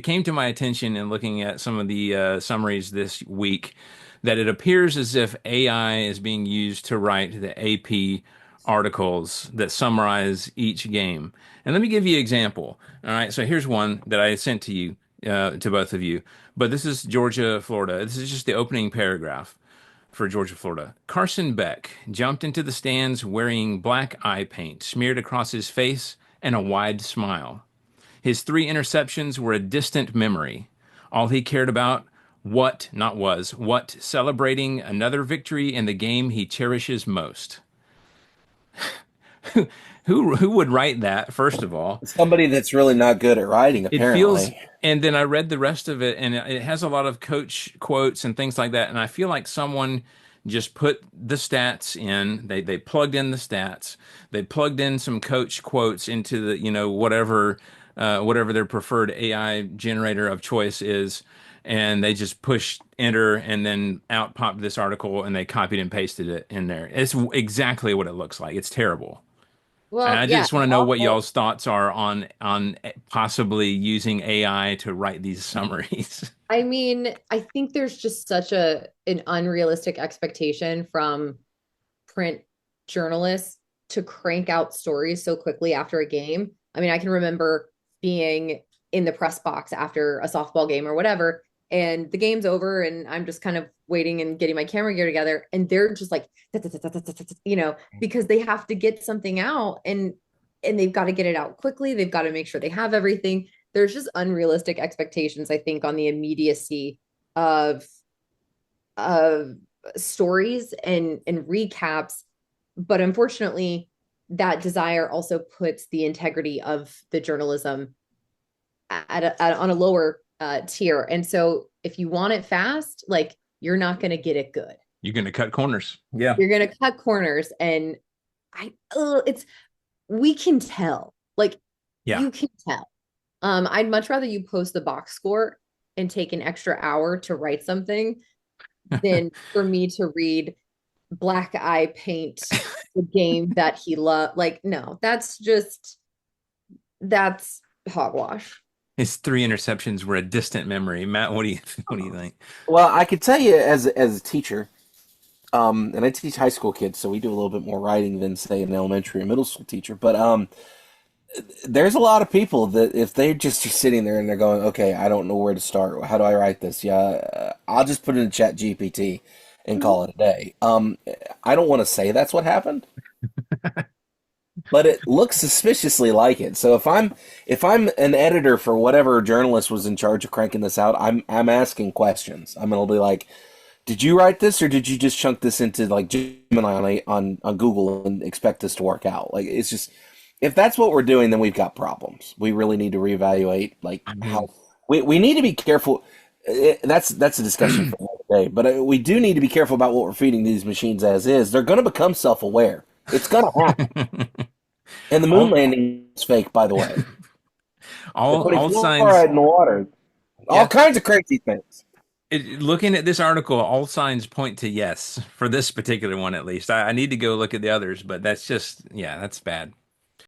came to my attention in looking at some of the summaries this week that it appears as if AI is being used to write the AP articles that summarize each game. And let me give you an example. All right, so here's one that I sent to you, to both of you. But this is Georgia, Florida. This is just the opening paragraph for Georgia, Florida. Carson Beck jumped into the stands wearing black eye paint smeared across his face and a wide smile. His three interceptions were a distant memory. All he cared about, what, celebrating another victory in the game he cherishes most. Who would write that, first of all? Somebody that's really not good at writing, It feels, apparently. and then I read the rest of it, and it has a lot of coach quotes and things like that. And I feel like someone just put the stats in. They plugged in the stats. They plugged in some coach quotes into the, whatever their preferred AI generator of choice is, and they just pushed enter, and then out popped this article, and they copied and pasted it in there. It's exactly what it looks like. It's terrible. And Well, I yeah, just want it's to know what awful. y'all's thoughts are on possibly using AI to write these summaries. I mean, I think there's just such a an unrealistic expectation from print journalists to crank out stories so quickly after a game. I mean, I can remember being in the press box after a softball game or whatever, and the game's over, and I'm just kind of waiting and getting my camera gear together, and they're just like, because they have to get something out, and they've got to get it out quickly. They've got to make sure they have everything. There's just unrealistic expectations, I think, on the immediacy of of stories and recaps, but unfortunately that desire also puts the integrity of the journalism on a lower tier, and so if you want it fast, like, you're not going to get it good. You're going to cut corners. Yeah. You're going to cut corners, and it's we can tell, like, Yeah. you can tell. I'd much rather you post the box score and take an extra hour to write something than for me to read black eye paint the game that he loved. Like, no, that's hogwash. His three interceptions were a distant memory. Matt, what do you think? Well, I could tell you as a teacher, and I teach high school kids, so we do a little bit more writing than say an elementary or middle school teacher. But there's a lot of people that if they're just sitting there and they're going, okay, I don't know where to start. How do I write this? Yeah, I'll just put it in Chat GPT and call it a day. I don't want to say that's what happened, but it looks suspiciously like it. So if I'm an editor for whatever journalist was in charge of cranking this out, I'm asking questions. I'm gonna be like, did you write this or did you just chunk this into like Gemini on Google and expect this to work out? Like it's just if that's what we're doing, then we've got problems. We really need to reevaluate like I how mean, we need to be careful. That's a discussion for another day. But we do need to be careful about what we're feeding these machines as is. They're going to become self-aware. It's going to happen. And the moon all landing is fake, by the way. They're putting all signs. fluoride in the water. All Yeah. kinds of crazy things. Looking at this article, all signs point to yes for this particular one, at least. I need to go look at the others, but that's just, yeah, that's bad.